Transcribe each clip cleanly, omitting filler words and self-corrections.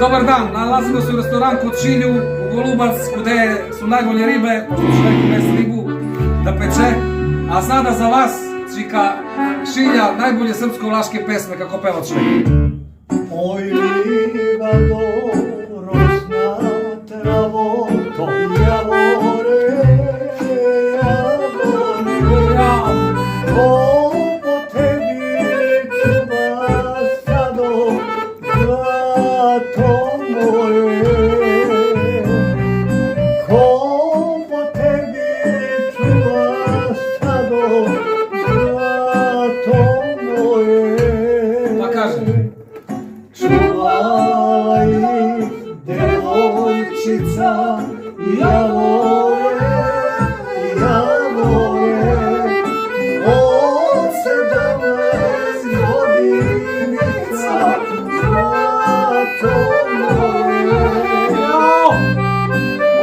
Добар дан, налазиме се у ресторан код Шилју, у Голубац, каде су најголи рибе, човек без рибу да пече. А сада за вас, чика Шилја, најбоље српско-влашки песме, како пева човек. Oj, livado, rosna travo, to javore, ko po tebi čuva sado, zlato moje. Ko po tebi čuva sado, zlato moje. Pa kaže. Čuvaj ih, devojčica, javore, od 17 godinica, zlato moje.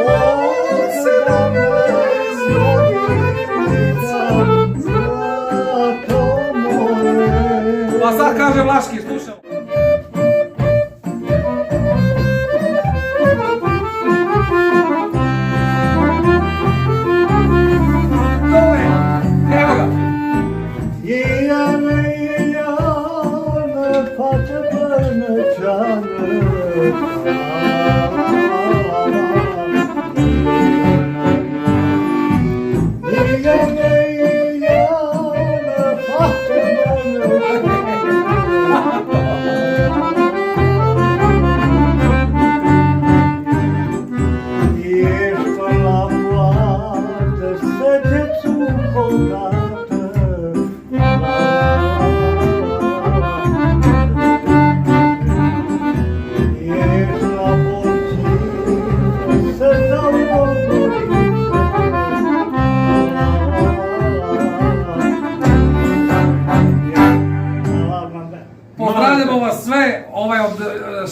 Od 17 godinica, zlato moje. Pa sad kaže Vlaški, slušaj. Поздравljamo vas sve, ovaj od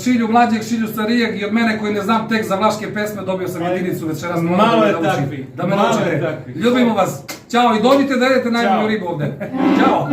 Šilju mlađeg, Šilju starijeg i od mene koji ne znam tekst za vlaške pesme, dobio sam jedinicu večeras. Malo je takvi. Da me naučite. Ljubimo vas. Ćao i dođite da jedete najbolju ribu ovde. Ćao.